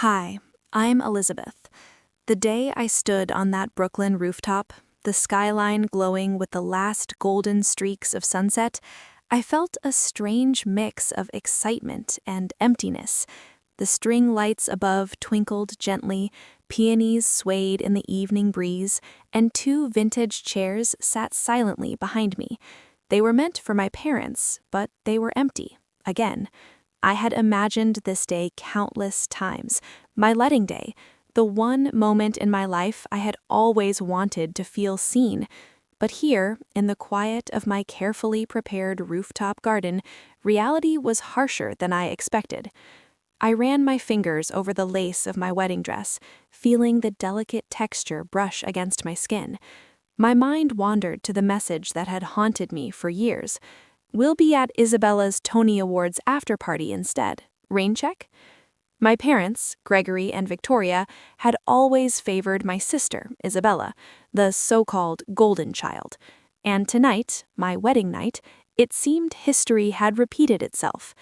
Hi, I'm Elizabeth. The day I stood on that Brooklyn rooftop, the skyline glowing with the last golden streaks of sunset, I felt a strange mix of excitement and emptiness. The string lights above twinkled gently, peonies swayed in the evening breeze, and two vintage chairs sat silently behind me. They were meant for my parents, but they were empty, again. I had imagined this day countless times, my wedding day, the one moment in my life I had always wanted to feel seen. But here, in the quiet of my carefully prepared rooftop garden, reality was harsher than I expected. I ran my fingers over the lace of my wedding dress, feeling the delicate texture brush against my skin. My mind wandered to the message that had haunted me for years. We'll be at Isabella's Tony Awards after-party instead. Rain check? My parents, Gregory and Victoria, had always favored my sister, Isabella, the so-called golden child. And tonight, my wedding night, it seemed history had repeated itself.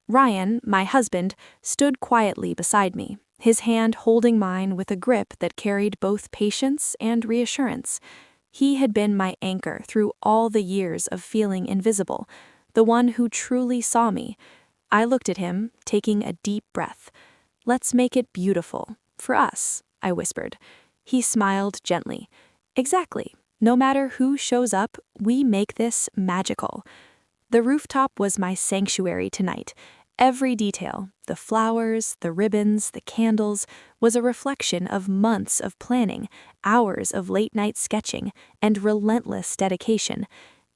Ryan, my husband, stood quietly beside me, his hand holding mine with a grip that carried both patience and reassurance. He had been my anchor through all the years of feeling invisible, the one who truly saw me. I looked at him, taking a deep breath. "Let's make it beautiful. For us," I whispered. He smiled gently. "Exactly. No matter who shows up, we make this magical." The rooftop was my sanctuary tonight. Every detail, the flowers, the ribbons, the candles, was a reflection of months of planning, hours of late-night sketching, and relentless dedication.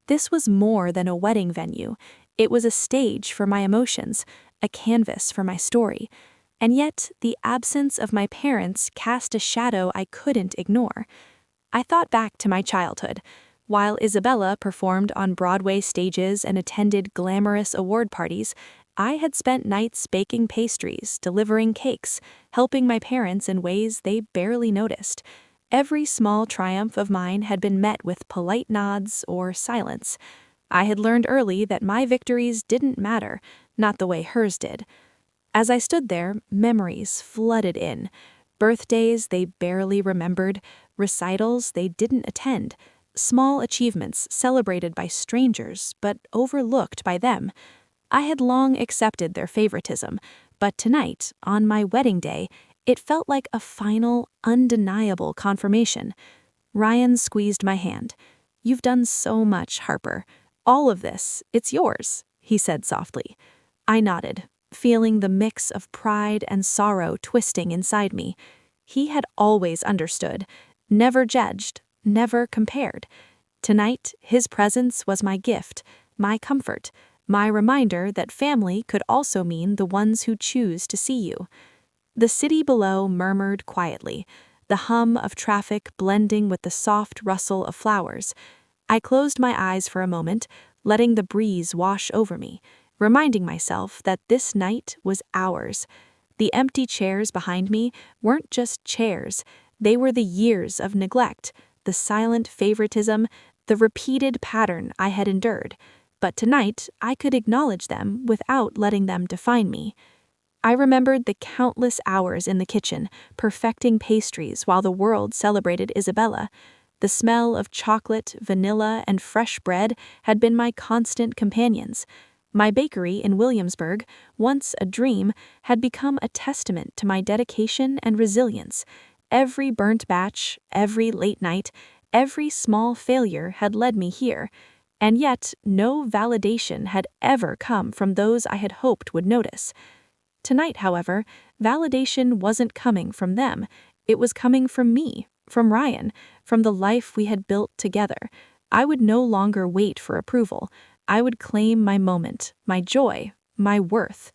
This was more than a wedding venue. It was a stage for my emotions, a canvas for my story. And yet, the absence of my parents cast a shadow I couldn't ignore. I thought back to my childhood. While Isabella performed on Broadway stages and attended glamorous award parties, I had spent nights baking pastries, delivering cakes, helping my parents in ways they barely noticed. Every small triumph of mine had been met with polite nods or silence. I had learned early that my victories didn't matter, not the way hers did. As I stood there, memories flooded in. Birthdays they barely remembered, recitals they didn't attend, small achievements celebrated by strangers but overlooked by them. I had long accepted their favoritism, but tonight, on my wedding day, it felt like a final, undeniable confirmation. Ryan squeezed my hand. "You've done so much, Harper. All of this, it's yours," he said softly. I nodded, feeling the mix of pride and sorrow twisting inside me. He had always understood, never judged, never compared. Tonight, his presence was my gift, my comfort, my reminder that family could also mean the ones who choose to see you. The city below murmured quietly, the hum of traffic blending with the soft rustle of flowers. I closed my eyes for a moment, letting the breeze wash over me, reminding myself that this night was ours. The empty chairs behind me weren't just chairs, they were the years of neglect, the silent favoritism, the repeated pattern I had endured. But tonight, I could acknowledge them without letting them define me. I remembered the countless hours in the kitchen, perfecting pastries while the world celebrated Isabella. The smell of chocolate, vanilla, and fresh bread had been my constant companions. My bakery in Williamsburg, once a dream, had become a testament to my dedication and resilience. Every burnt batch, every late night, every small failure had led me here. And yet, no validation had ever come from those I had hoped would notice. Tonight, however, validation wasn't coming from them. It was coming from me, from Ryan, from the life we had built together. I would no longer wait for approval. I would claim my moment, my joy, my worth.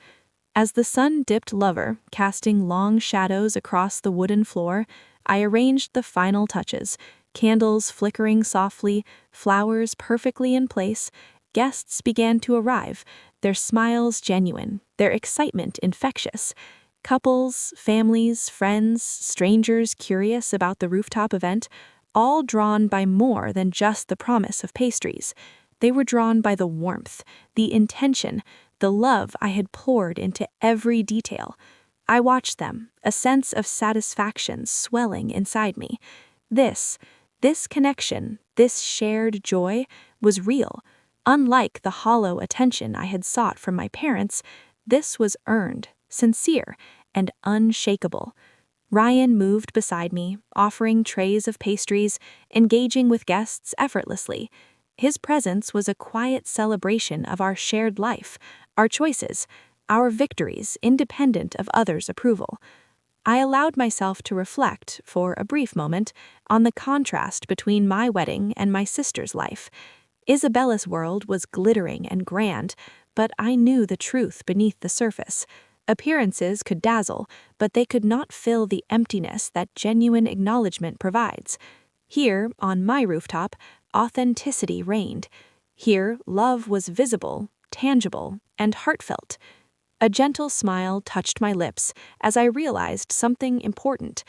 As the sun dipped lower, casting long shadows across the wooden floor, I arranged the final touches. Candles flickering softly, flowers perfectly in place, guests began to arrive, their smiles genuine, their excitement infectious. Couples, families, friends, strangers curious about the rooftop event, all drawn by more than just the promise of pastries. They were drawn by the warmth, the intention, the love I had poured into every detail. I watched them, a sense of satisfaction swelling inside me. This connection, this shared joy, was real. Unlike the hollow attention I had sought from my parents, this was earned, sincere, and unshakable. Ryan moved beside me, offering trays of pastries, engaging with guests effortlessly. His presence was a quiet celebration of our shared life, our choices, our victories independent of others' approval. I allowed myself to reflect, for a brief moment, on the contrast between my wedding and my sister's life. Isabella's world was glittering and grand, but I knew the truth beneath the surface. Appearances could dazzle, but they could not fill the emptiness that genuine acknowledgement provides. Here, on my rooftop, authenticity reigned. Here, love was visible, tangible, and heartfelt. A gentle smile touched my lips as I realized something important.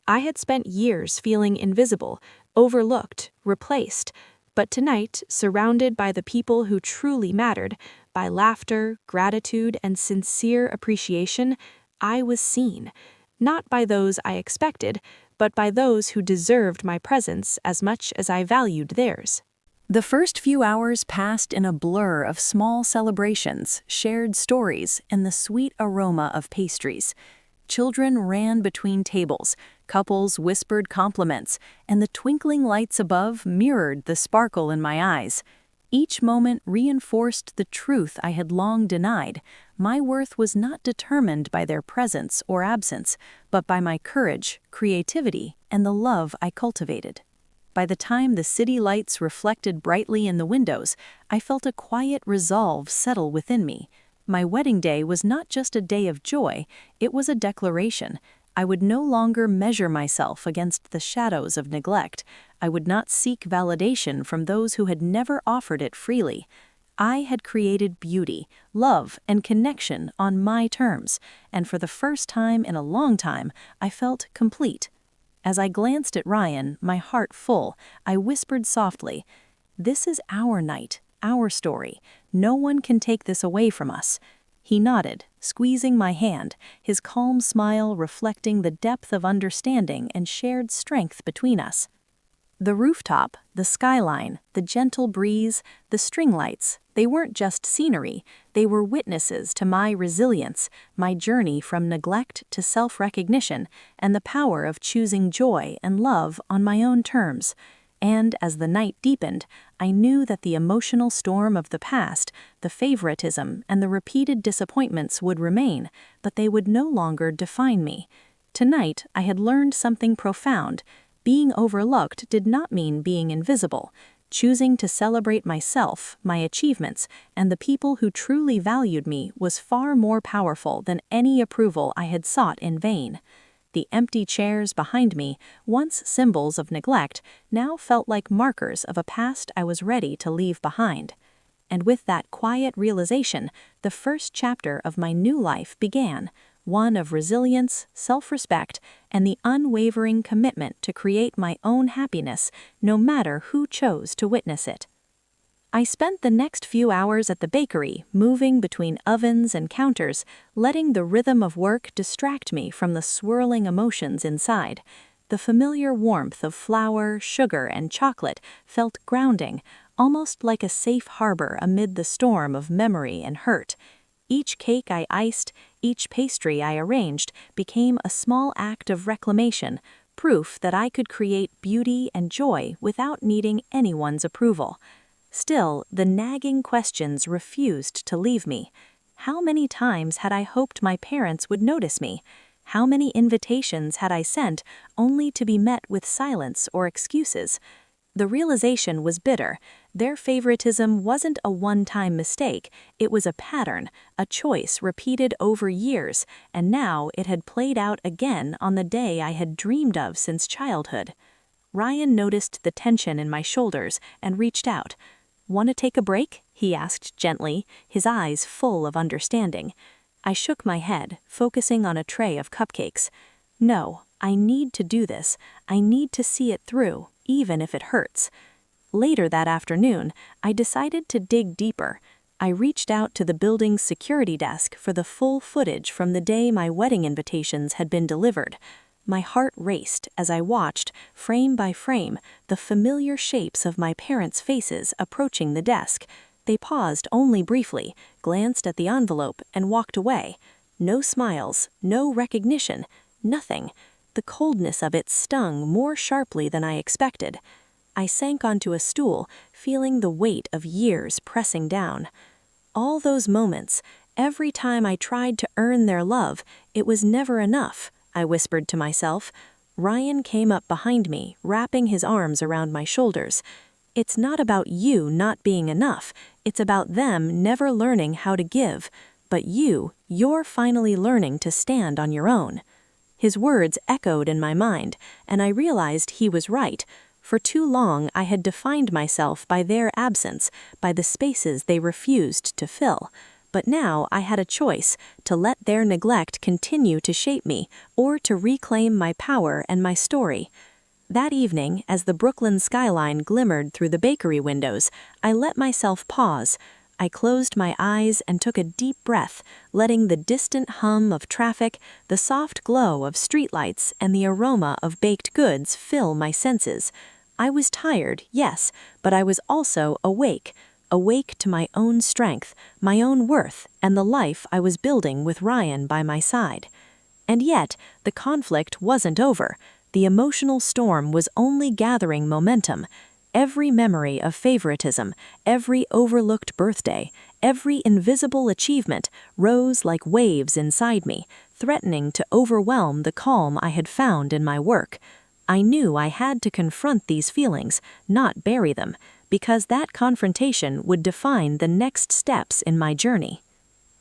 I had spent years feeling invisible, overlooked, replaced, but tonight, surrounded by the people who truly mattered, by laughter, gratitude, and sincere appreciation, I was seen. Not by those I expected, but by those who deserved my presence as much as I valued theirs. The first few hours passed in a blur of small celebrations, shared stories, and the sweet aroma of pastries. Children ran between tables, couples whispered compliments, and the twinkling lights above mirrored the sparkle in my eyes. Each moment reinforced the truth I had long denied. My worth was not determined by their presence or absence, but by my courage, creativity, and the love I cultivated. By the time the city lights reflected brightly in the windows, I felt a quiet resolve settle within me. My wedding day was not just a day of joy, it was a declaration. I would no longer measure myself against the shadows of neglect. I would not seek validation from those who had never offered it freely. I had created beauty, love, and connection on my terms, and for the first time in a long time, I felt complete. As I glanced at Ryan, my heart full, I whispered softly, "This is our night, our story. No one can take this away from us." He nodded, squeezing my hand, his calm smile reflecting the depth of understanding and shared strength between us. The rooftop, the skyline, the gentle breeze, the string lights, they weren't just scenery, they were witnesses to my resilience, my journey from neglect to self-recognition, and the power of choosing joy and love on my own terms. And as the night deepened, I knew that the emotional storm of the past, the favoritism, and the repeated disappointments would remain, but they would no longer define me. Tonight, I had learned something profound. Being overlooked did not mean being invisible. Choosing to celebrate myself, my achievements, and the people who truly valued me was far more powerful than any approval I had sought in vain. The empty chairs behind me, once symbols of neglect, now felt like markers of a past I was ready to leave behind. And with that quiet realization, the first chapter of my new life began, one of resilience, self-respect, and the unwavering commitment to create my own happiness, no matter who chose to witness it. I spent the next few hours at the bakery, moving between ovens and counters, letting the rhythm of work distract me from the swirling emotions inside. The familiar warmth of flour, sugar, and chocolate felt grounding, almost like a safe harbor amid the storm of memory and hurt. Each cake I iced, each pastry I arranged, became a small act of reclamation, proof that I could create beauty and joy without needing anyone's approval. Still, the nagging questions refused to leave me. How many times had I hoped my parents would notice me? How many invitations had I sent, only to be met with silence or excuses? The realization was bitter. Their favoritism wasn't a one-time mistake, it was a pattern, a choice repeated over years, and now it had played out again on the day I had dreamed of since childhood. Ryan noticed the tension in my shoulders and reached out. "Want to take a break?" he asked gently, his eyes full of understanding. I shook my head, focusing on a tray of cupcakes. "No, I need to do this. I need to see it through, even if it hurts." Later that afternoon, I decided to dig deeper. I reached out to the building's security desk for the full footage from the day my wedding invitations had been delivered. My heart raced as I watched, frame by frame, the familiar shapes of my parents' faces approaching the desk. They paused only briefly, glanced at the envelope, and walked away. No smiles, no recognition, nothing. The coldness of it stung more sharply than I expected. I sank onto a stool, feeling the weight of years pressing down. All those moments, every time I tried to earn their love, it was never enough, I whispered to myself. Ryan came up behind me, wrapping his arms around my shoulders. It's not about you not being enough, it's about them never learning how to give. But you're finally learning to stand on your own. His words echoed in my mind, and I realized he was right. For too long, I had defined myself by their absence, by the spaces they refused to fill. But now I had a choice, to let their neglect continue to shape me, or to reclaim my power and my story. That evening, as the Brooklyn skyline glimmered through the bakery windows, I let myself pause. I closed my eyes and took a deep breath, letting the distant hum of traffic, the soft glow of streetlights, and the aroma of baked goods fill my senses. I was tired, yes, but I was also awake to my own strength, my own worth, and the life I was building with Ryan by my side. And yet, the conflict wasn't over. The emotional storm was only gathering momentum. Every memory of favoritism, every overlooked birthday, every invisible achievement rose like waves inside me, threatening to overwhelm the calm I had found in my work. I knew I had to confront these feelings, not bury them, because that confrontation would define the next steps in my journey.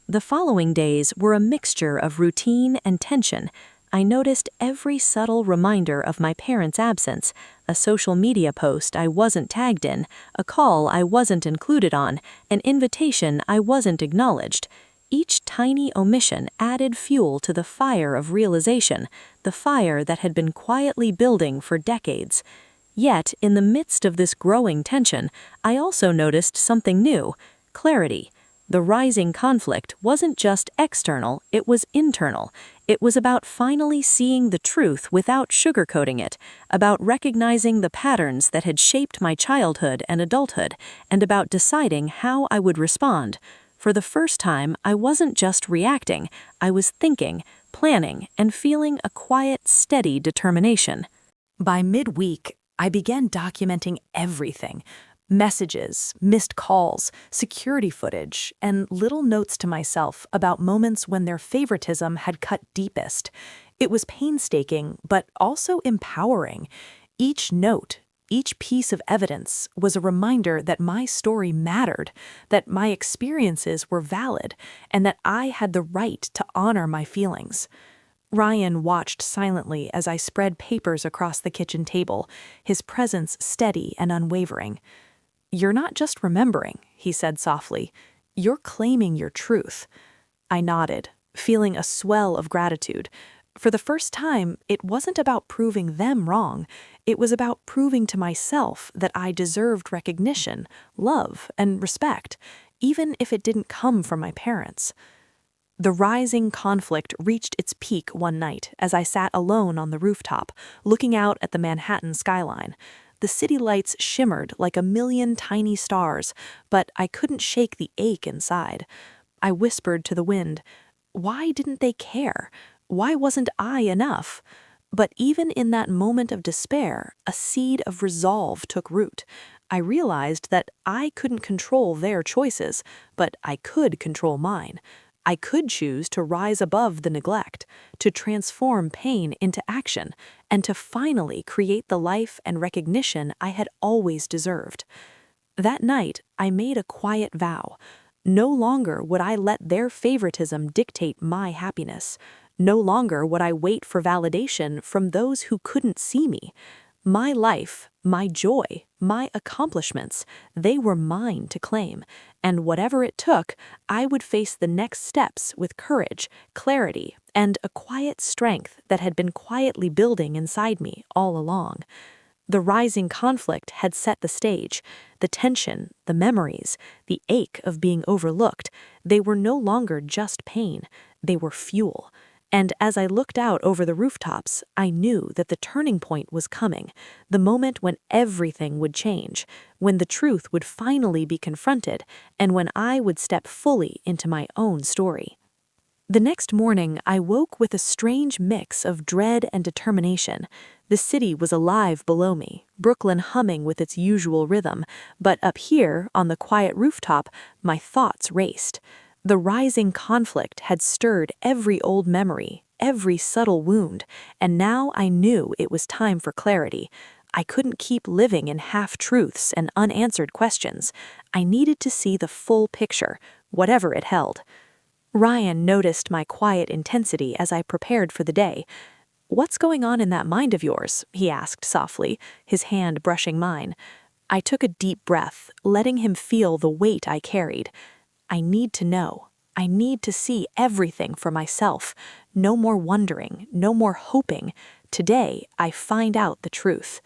The following days were a mixture of routine and tension. I noticed every subtle reminder of my parents' absence, a social media post I wasn't tagged in, a call I wasn't included on, an invitation I wasn't acknowledged. Each tiny omission added fuel to the fire of realization, the fire that had been quietly building for decades. Yet, in the midst of this growing tension, I also noticed something new: clarity. The rising conflict wasn't just external, it was internal. It was about finally seeing the truth without sugarcoating it, about recognizing the patterns that had shaped my childhood and adulthood, and about deciding how I would respond. For the first time, I wasn't just reacting, I was thinking, planning, and feeling a quiet, steady determination. By midweek, I began documenting everything: messages, missed calls, security footage, and little notes to myself about moments when their favoritism had cut deepest. It was painstaking, but also empowering. Each note, each piece of evidence was a reminder that my story mattered, that my experiences were valid, and that I had the right to honor my feelings. Ryan watched silently as I spread papers across the kitchen table, his presence steady and unwavering. "You're not just remembering," he said softly. "You're claiming your truth." I nodded, feeling a swell of gratitude. For the first time, it wasn't about proving them wrong. It was about proving to myself that I deserved recognition, love, and respect, even if it didn't come from my parents. The rising conflict reached its peak one night as I sat alone on the rooftop, looking out at the Manhattan skyline. The city lights shimmered like a million tiny stars, but I couldn't shake the ache inside. I whispered to the wind, "Why didn't they care? Why wasn't I enough?" But even in that moment of despair, a seed of resolve took root. I realized that I couldn't control their choices, but I could control mine. I could choose to rise above the neglect, to transform pain into action, and to finally create the life and recognition I had always deserved. That night, I made a quiet vow. No longer would I let their favoritism dictate my happiness. No longer would I wait for validation from those who couldn't see me. My life, my joy, my accomplishments, they were mine to claim, and whatever it took, I would face the next steps with courage, clarity, and a quiet strength that had been quietly building inside me all along. The rising conflict had set the stage. The tension, the memories, the ache of being overlooked, they were no longer just pain, they were fuel. And as I looked out over the rooftops, I knew that the turning point was coming, the moment when everything would change, when the truth would finally be confronted, and when I would step fully into my own story. The next morning, I woke with a strange mix of dread and determination. The city was alive below me, Brooklyn humming with its usual rhythm, but up here, on the quiet rooftop, my thoughts raced. The rising conflict had stirred every old memory, every subtle wound, and now I knew it was time for clarity. I couldn't keep living in half-truths and unanswered questions. I needed to see the full picture, whatever it held. Ryan noticed my quiet intensity as I prepared for the day. "What's going on in that mind of yours?" he asked softly, his hand brushing mine. I took a deep breath, letting him feel the weight I carried. I need to know. I need to see everything for myself. No more wondering, no more hoping. Today, I find out the truth.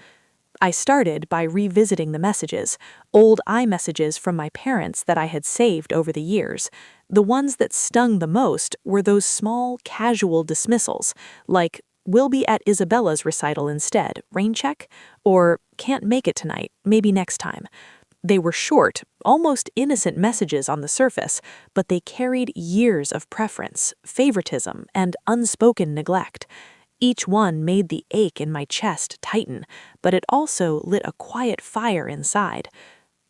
I started by revisiting the messages, old iMessages from my parents that I had saved over the years. The ones that stung the most were those small, casual dismissals, like, "We'll be at Isabella's recital instead, rain check?" Or, "Can't make it tonight, maybe next time." They were short, almost innocent messages on the surface, but they carried years of preference, favoritism, and unspoken neglect. Each one made the ache in my chest tighten, but it also lit a quiet fire inside.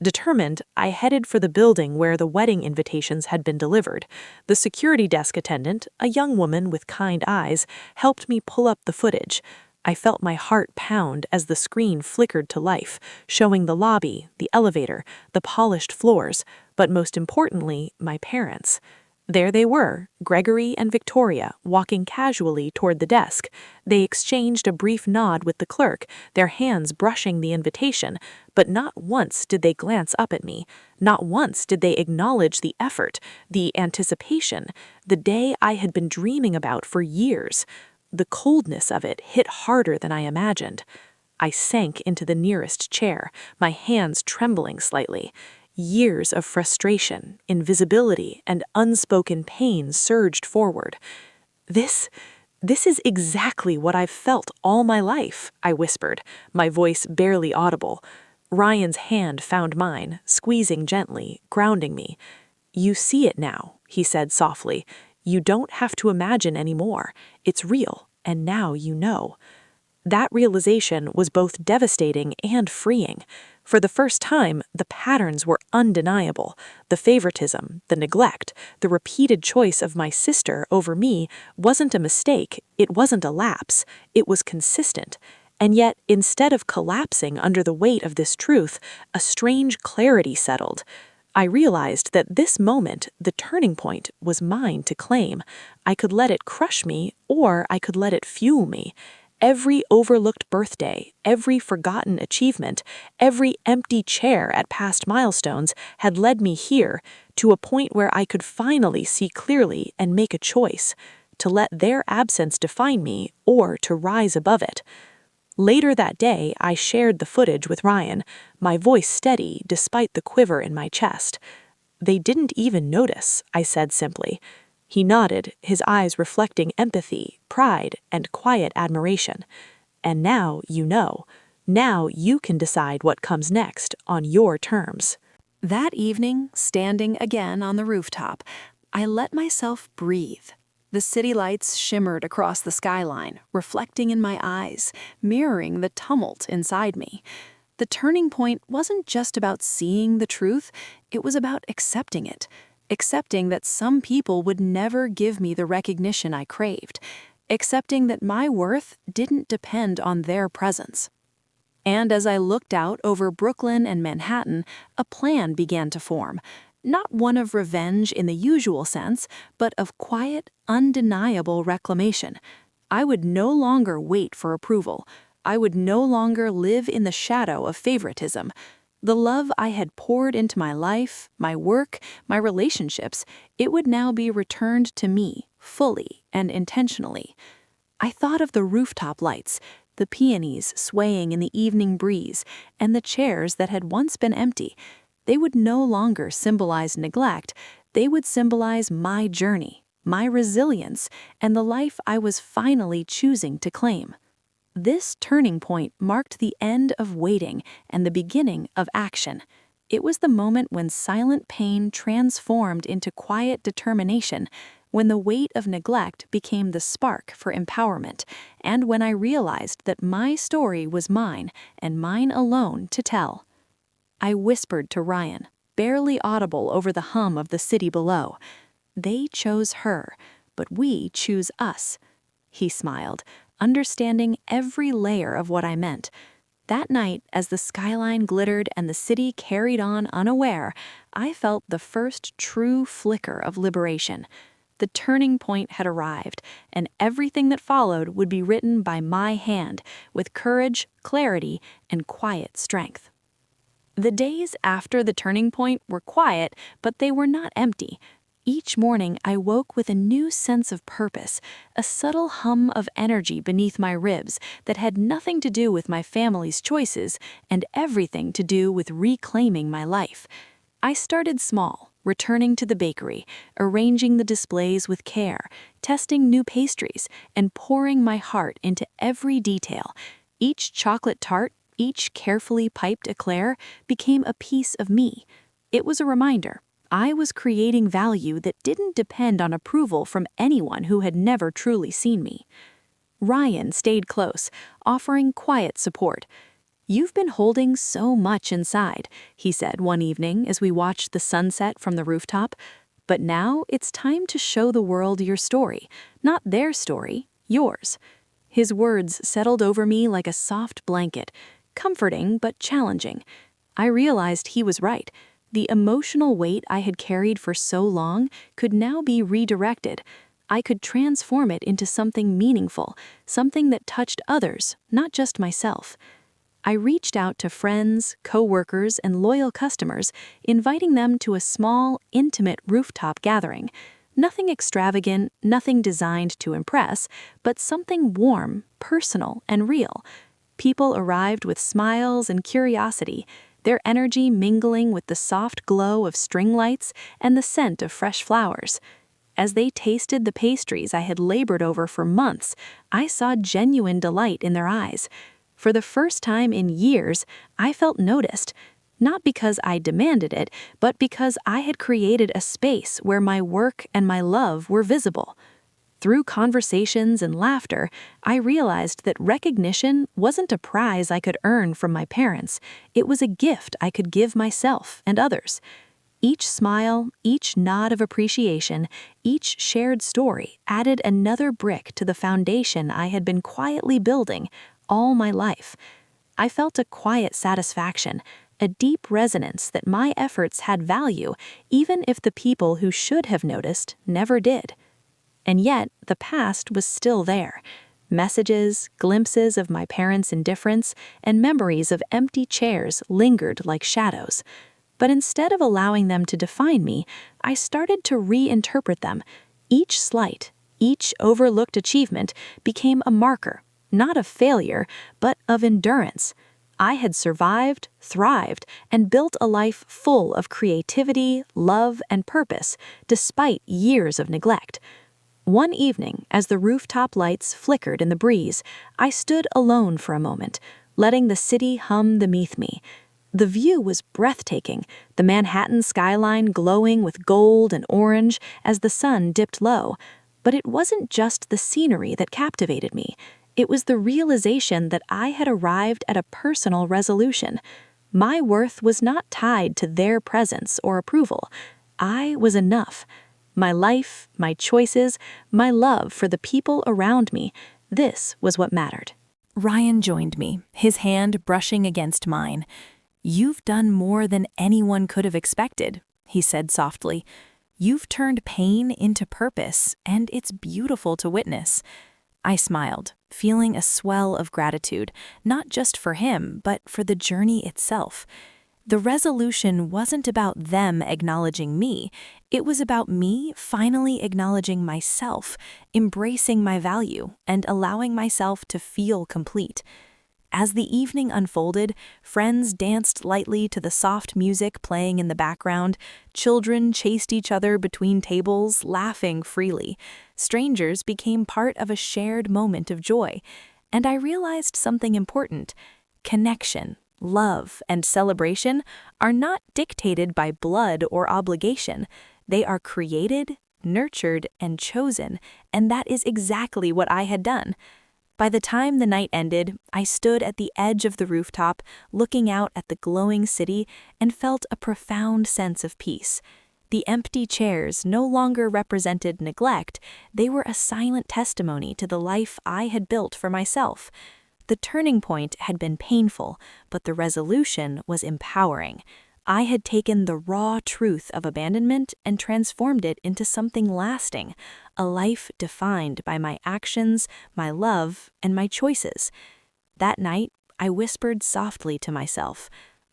Determined, I headed for the building where the wedding invitations had been delivered. The security desk attendant, a young woman with kind eyes, helped me pull up the footage. I felt my heart pound as the screen flickered to life, showing the lobby, the elevator, the polished floors, but most importantly, my parents. There they were, Gregory and Victoria, walking casually toward the desk. They exchanged a brief nod with the clerk, their hands brushing the invitation, but not once did they glance up at me. Not once did they acknowledge the effort, the anticipation, the day I had been dreaming about for years. The coldness of it hit harder than I imagined. I sank into the nearest chair, my hands trembling slightly. Years of frustration, invisibility, and unspoken pain surged forward. This is exactly what I've felt all my life," I whispered, my voice barely audible. Ryan's hand found mine, squeezing gently, grounding me. "You see it now," he said softly. "You don't have to imagine anymore. It's real, and now you know." That realization was both devastating and freeing. For the first time, the patterns were undeniable. The favoritism, the neglect, the repeated choice of my sister over me wasn't a mistake, it wasn't a lapse, it was consistent. And yet, instead of collapsing under the weight of this truth, a strange clarity settled. I realized that this moment, the turning point, was mine to claim. I could let it crush me, or I could let it fuel me. Every overlooked birthday, every forgotten achievement, every empty chair at past milestones had led me here, to a point where I could finally see clearly and make a choice, to let their absence define me or to rise above it. Later that day, I shared the footage with Ryan, my voice steady despite the quiver in my chest. "They didn't even notice," I said simply. He nodded, his eyes reflecting empathy, pride, and quiet admiration. "And now you know. Now you can decide what comes next on your terms." That evening, standing again on the rooftop, I let myself breathe. The city lights shimmered across the skyline, reflecting in my eyes, mirroring the tumult inside me. The turning point wasn't just about seeing the truth, it was about accepting it. Accepting that some people would never give me the recognition I craved. Accepting that my worth didn't depend on their presence. And as I looked out over Brooklyn and Manhattan, a plan began to form. Not one of revenge in the usual sense, but of quiet, undeniable reclamation. I would no longer wait for approval. I would no longer live in the shadow of favoritism. The love I had poured into my life, my work, my relationships, it would now be returned to me, fully and intentionally. I thought of the rooftop lights, the peonies swaying in the evening breeze, and the chairs that had once been empty. They would no longer symbolize neglect, they would symbolize my journey, my resilience, and the life I was finally choosing to claim. This turning point marked the end of waiting and the beginning of action. It was the moment when silent pain transformed into quiet determination, when the weight of neglect became the spark for empowerment, and when I realized that my story was mine and mine alone to tell. I whispered to Ryan, barely audible over the hum of the city below. They chose her, but we choose us. He smiled, understanding every layer of what I meant. That night, as the skyline glittered and the city carried on unaware, I felt the first true flicker of liberation. The turning point had arrived, and everything that followed would be written by my hand, with courage, clarity, and quiet strength. The days after the turning point were quiet, but they were not empty. Each morning I woke with a new sense of purpose, a subtle hum of energy beneath my ribs that had nothing to do with my family's choices and everything to do with reclaiming my life. I started small, returning to the bakery, arranging the displays with care, testing new pastries, and pouring my heart into every detail. Each chocolate tart, each carefully piped eclair became a piece of me. It was a reminder. I was creating value that didn't depend on approval from anyone who had never truly seen me. Ryan stayed close, offering quiet support. "You've been holding so much inside," he said one evening as we watched the sunset from the rooftop. "But now it's time to show the world your story, not their story, yours." His words settled over me like a soft blanket, comforting but challenging. I realized he was right. The emotional weight I had carried for so long could now be redirected. I could transform it into something meaningful, something that touched others, not just myself. I reached out to friends, co-workers, and loyal customers, inviting them to a small, intimate rooftop gathering. Nothing extravagant, nothing designed to impress, but something warm, personal, and real. People arrived with smiles and curiosity, their energy mingling with the soft glow of string lights and the scent of fresh flowers. As they tasted the pastries I had labored over for months, I saw genuine delight in their eyes. For the first time in years, I felt noticed, not because I demanded it, but because I had created a space where my work and my love were visible. Through conversations and laughter, I realized that recognition wasn't a prize I could earn from my parents. It was a gift I could give myself and others. Each smile, each nod of appreciation, each shared story added another brick to the foundation I had been quietly building all my life. I felt a quiet satisfaction, a deep resonance that my efforts had value, even if the people who should have noticed never did. And yet, the past was still there. Messages, glimpses of my parents' indifference, and memories of empty chairs lingered like shadows. But instead of allowing them to define me, I started to reinterpret them. Each slight, each overlooked achievement became a marker, not of failure, but of endurance. I had survived, thrived, and built a life full of creativity, love, and purpose, despite years of neglect. One evening, as the rooftop lights flickered in the breeze, I stood alone for a moment, letting the city hum beneath me. The view was breathtaking, the Manhattan skyline glowing with gold and orange as the sun dipped low. But it wasn't just the scenery that captivated me. It was the realization that I had arrived at a personal resolution. My worth was not tied to their presence or approval. I was enough. My life, my choices, my love for the people around me, this was what mattered. Ryan joined me, his hand brushing against mine. "You've done more than anyone could have expected," he said softly. "You've turned pain into purpose, and it's beautiful to witness." I smiled, feeling a swell of gratitude, not just for him, but for the journey itself. The resolution wasn't about them acknowledging me. It was about me finally acknowledging myself, embracing my value, and allowing myself to feel complete. As the evening unfolded, friends danced lightly to the soft music playing in the background. Children chased each other between tables, laughing freely. Strangers became part of a shared moment of joy. And I realized something important. Connection, love, and celebration are not dictated by blood or obligation. They are created, nurtured, and chosen, and that is exactly what I had done. By the time the night ended, I stood at the edge of the rooftop, looking out at the glowing city, and felt a profound sense of peace. The empty chairs no longer represented neglect, they were a silent testimony to the life I had built for myself. The turning point had been painful, but the resolution was empowering. I had taken the raw truth of abandonment and transformed it into something lasting, a life defined by my actions, my love, and my choices. That night, I whispered softly to myself,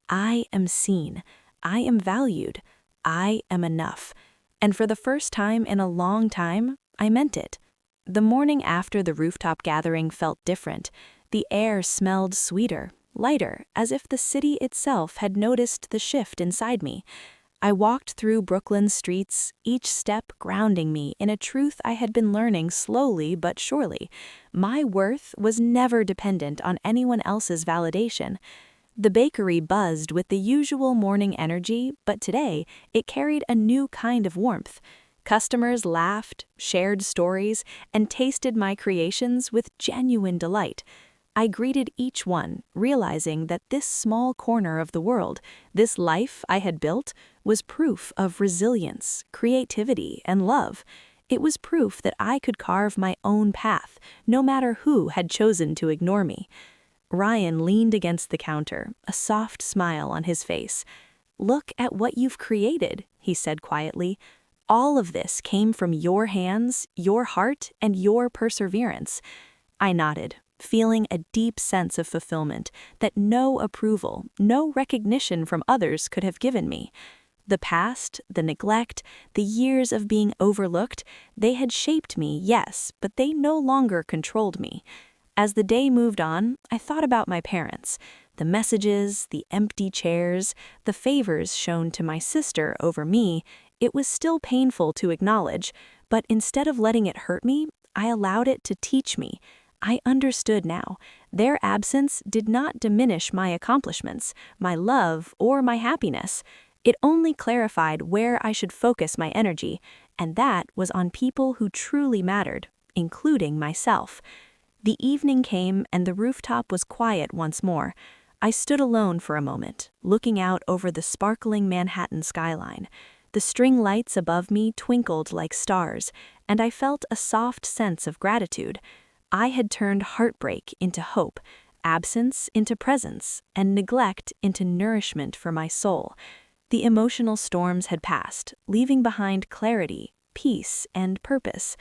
I am seen, I am valued, I am enough. And for the first time in a long time, I meant it. The morning after the rooftop gathering felt different. The air smelled sweeter, lighter, as if the city itself had noticed the shift inside me. I walked through Brooklyn's streets, each step grounding me in a truth I had been learning slowly but surely. My worth was never dependent on anyone else's validation. The bakery buzzed with the usual morning energy, but today it carried a new kind of warmth. Customers laughed, shared stories, and tasted my creations with genuine delight. I greeted each one, realizing that this small corner of the world, this life I had built, was proof of resilience, creativity, and love. It was proof that I could carve my own path, no matter who had chosen to ignore me. Ryan leaned against the counter, a soft smile on his face. "Look at what you've created," he said quietly. "All of this came from your hands, your heart, and your perseverance." I nodded, feeling a deep sense of fulfillment that no approval, no recognition from others could have given me. The past, the neglect, the years of being overlooked, they had shaped me, yes, but they no longer controlled me. As the day moved on, I thought about my parents, the messages, the empty chairs, the favors shown to my sister over me. It was still painful to acknowledge, but instead of letting it hurt me, I allowed it to teach me. I understood now. Their absence did not diminish my accomplishments, my love, or my happiness. It only clarified where I should focus my energy, and that was on people who truly mattered, including myself. The evening came and the rooftop was quiet once more. I stood alone for a moment, looking out over the sparkling Manhattan skyline. The string lights above me twinkled like stars, and I felt a soft sense of gratitude. I had turned heartbreak into hope, absence into presence, and neglect into nourishment for my soul. The emotional storms had passed, leaving behind clarity, peace, and purpose.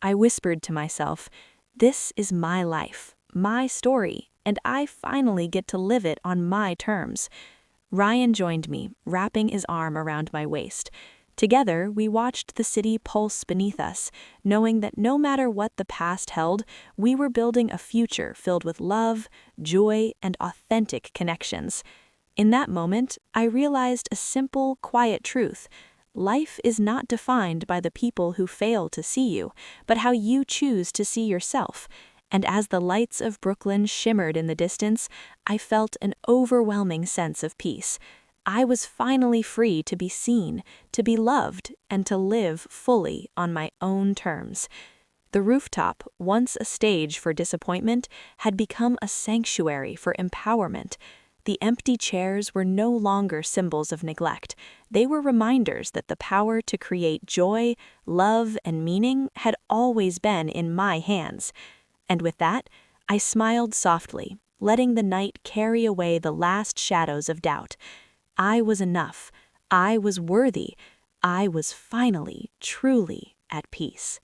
I whispered to myself, "This is my life, my story, and I finally get to live it on my terms." Ryan joined me, wrapping his arm around my waist. Together, we watched the city pulse beneath us, knowing that no matter what the past held, we were building a future filled with love, joy, and authentic connections. In that moment, I realized a simple, quiet truth. Life is not defined by the people who fail to see you, but how you choose to see yourself. And as the lights of Brooklyn shimmered in the distance, I felt an overwhelming sense of peace. I was finally free to be seen, to be loved, and to live fully on my own terms. The rooftop, once a stage for disappointment, had become a sanctuary for empowerment. The empty chairs were no longer symbols of neglect. They were reminders that the power to create joy, love, and meaning had always been in my hands. And with that, I smiled softly, letting the night carry away the last shadows of doubt. I was enough. I was worthy. I was finally, truly at peace.